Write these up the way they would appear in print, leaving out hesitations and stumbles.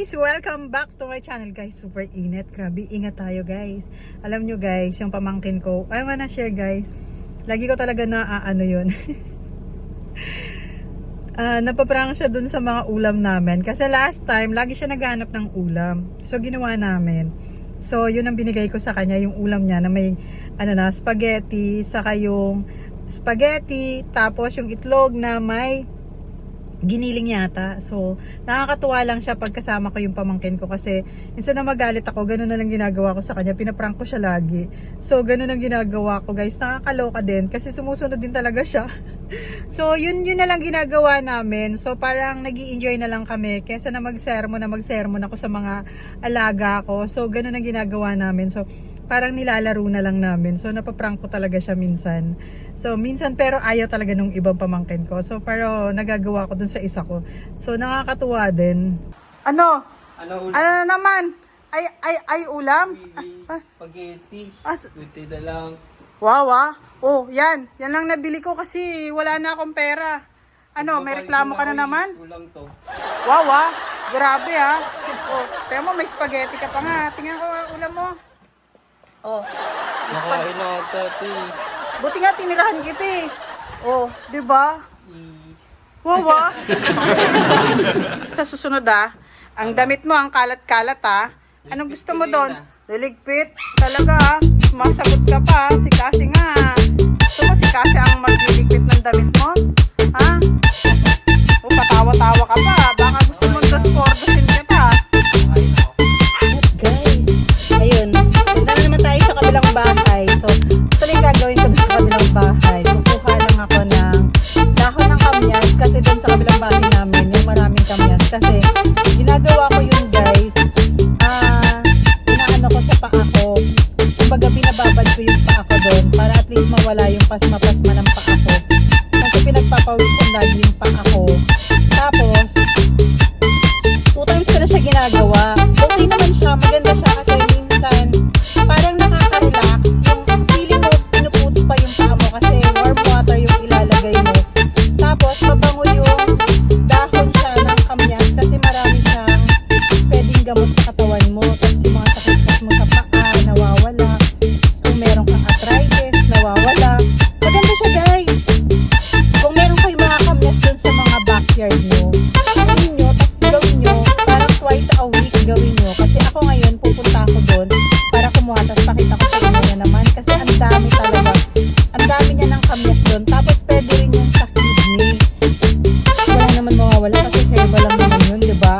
guys! Welcome back to my channel guys. Super init. Grabe, ingat tayo guys. Alam nyo guys, yung pamangkin ko, I wanna share guys. Lagi ko talaga na yun. Napaprank siya dun sa mga ulam namin. Kasi last time, lagi siya naghahanap ng ulam. So ginawa namin. So yun ang binigay ko sa kanya, yung ulam niya na may spaghetti, saka yung spaghetti, tapos yung itlog na may giniling yata. So, nakakatuwa lang siya pag kasama ko yung pamangkin ko kasi minsan na magalit ako, ganun na lang ginagawa ko sa kanya. Pinaprank ko siya lagi. So, ganun ang ginagawa ko guys. Nakakaloka din kasi sumusunod din talaga siya. So, yun na lang ginagawa namin. So, parang nag-i-enjoy na lang kami kesa na magsermon ako sa mga alaga ko. So, ganun ang ginagawa namin. So, parang nilalaro na lang namin. So, napaprank ko talaga siya minsan. So, minsan pero ayaw talaga nung ibang pamangkin ko. So, pero nagagawa ko dun sa isa ko. So, nakakatuwa din. Ano? Ano na naman? Ay ulam? Spaghetti. Buti na lang. Wow, Oh, yan. Yan lang nabili ko kasi wala na akong pera. Ano, may reklamo ka na naman? Kulang to. Wow, grabe Oh, tingnan mo, may spaghetti ka pa nga. Tingnan ko ang ulam mo. Oh. Nakain na ata ito eh. Buti nga tinirahan kita eh. Oh, di ba? Wow. Sa susunod ang damit mo, ang kalat-kalat Anong gusto mo doon? Liligpit? Talaga Sumasagot ka pa. Si Kasi nga. Gusto mo si Kasi ang magliligpit ng damit mo? Oh, patawa-tawa ka pa. Baka gusto mo transportasin kita. Guys, ayun. Punta na naman tayo sa kabilang bahay. So, ito lang gagawin ko sa kabilang bahay. Kukuha lang ako ng dahon ng kamyas kasi doon sa kabilang bahay namin yung maraming kamyas. Kasi ginagawa ko yun guys. Inaano ko sa paa ko. Kumbaga binababad ko yung paa ko doon para at least mawala yung pasma-pasma ng paa ko. Kasi pinagpapawisan lagi yung paa ko. Tapos, 2 times ko na siya ginagawa. Okay naman siya. Maganda siya kasi minsan parang nakaka-relax. Yung feeling mo, pinuputo pa yung paa mo kasi warm water yung ilalagay mo. Tapos, mabango yung dahon siya ng kamyas kasi marami siyang pwedeng gamot sa katawan mo. Tapos yung mga sakit mo sa paa, nawawala. Kung meron kang arthritis, nawawala. Maganda siya guys. Kung meron kayo mga kamyas dun sa mga backyard nyo, gawin nyo, tapos gawin nyo, parang twice a week gawin nyo. Kasi ako ngayon, pupunta ako doon para kumuha, tapos pakita ko sa inyo na naman. Kasi ang dami talaga. Ang dami niya ng kamyas doon. Tapos pwede rin yung sa kidney. Wala naman mawawala kasi herbal lang naman yun, diba?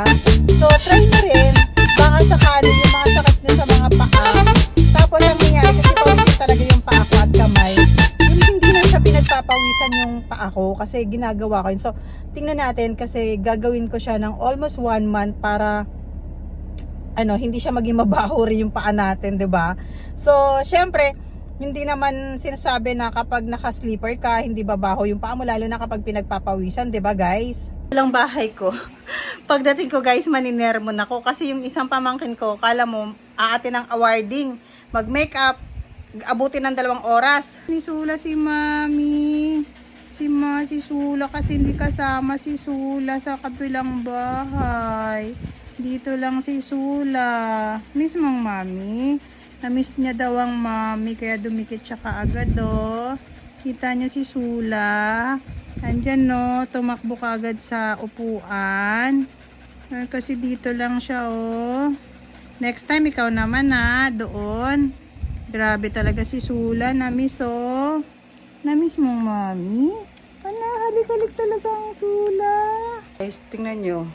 So, try nyo rin. Baka sakali yung mga sakit nyo sa mga paa. Tapos ang nangyari, kasi pawisin talaga yung paa ko at kamay. Yung hindi na siya pinagpapawisan yung paa ko kasi ginagawa ko yun. So, tingnan natin kasi gagawin ko siya ng almost 1 month para hindi siya maging mabaho rin yung paa natin, 'di ba? So, syempre, hindi naman sinasabi na kapag naka-sleeper ka, hindi babaho yung paa mo lalo na kapag pinagpapawisan, 'di ba, guys? Walang bahay ko. Pagdating ko, guys, maninermon ako kasi yung isang pamangkin ko, kala mo aatin ng awarding, mag-makeup, abutin ng 2 oras. Ni Sula si Mami. Si Sula kasi hindi kasama si Sula sa kabilang bahay. Dito lang si Sula. Miss mong Mami. Na-miss niya daw ang Mami kaya dumikit siya kaagad Kita niyo si Sula. Andyan tumakbo kaagad sa upuan. Kasi dito lang siya Next time ikaw naman doon. Grabe talaga si Sula. Na-miss Na-miss mong Mami? Halik-halik talaga ang Sula. Guys, tingnan nyo.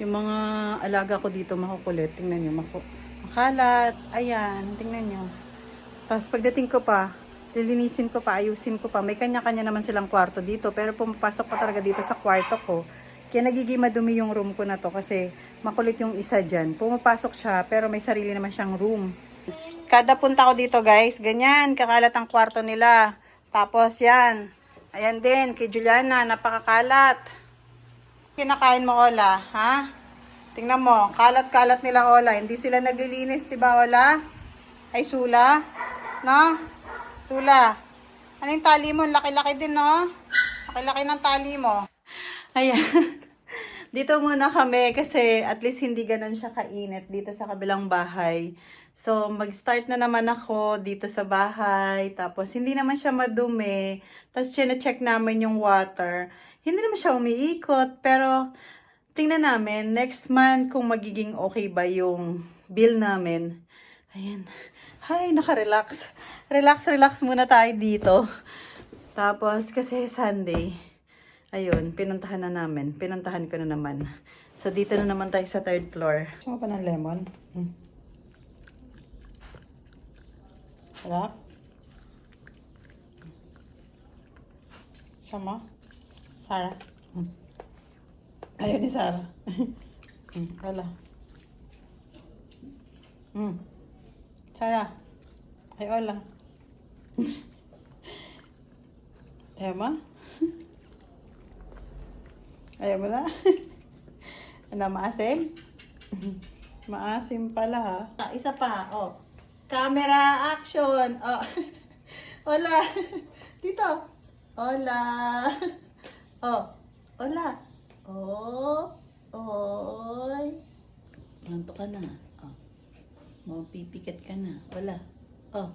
Yung mga alaga ko dito makukulit. Tingnan nyo. Makalat. Ayan. Tingnan nyo. Tapos pagdating ko pa, lilinisin ko pa, ayusin ko pa. May kanya-kanya naman silang kwarto dito. Pero pumapasok pa talaga dito sa kwarto ko. Kaya nagiging madumi yung room ko na to. Kasi makulit yung isa dyan. Pumapasok siya pero may sarili naman siyang room. Kada punta ko dito guys, ganyan. Kakalat ang kwarto nila. Tapos yan. Ayan din, kay Juliana, napakakalat. Kinakain mo, Ola, ha? Tingnan mo, kalat-kalat nila, Ola. Hindi sila naglilinis, diba, Ola? Ay, Sula? No? Sula? Ano yung tali mo? Laki-laki din, no? Laki-laki ng tali mo. Ayan. Dito muna kami kasi at least hindi ganun siya kainit dito sa kabilang bahay. So, mag-start na naman ako dito sa bahay. Tapos, hindi naman siya madumi. Tapos, check namin yung water. Hindi naman siya umiikot. Pero, tingnan namin next month kung magiging okay ba yung bill namin. Ayan. Hay, naka-relax. Relax muna tayo dito. Tapos, kasi Sunday. Ayun, pinuntahan na namin. Pinuntahan ko na naman. So, dito na naman tayo sa third floor. Gusto mo pa ng lemon? Sarap? Gusto mo? Sarah? Ayaw ni Sarah. Wala. Sarah? Ay, wala. Ayaw mo? Ayaw mo na? Ano, maasim? Maasim pala ha. Isa pa, oh. Camera action. Oh. Hola. Dito. Hola. Oh. Hola. Oh. Oy. Nanto ka na. Oh. Mapipikat ka na. Hola. Oh.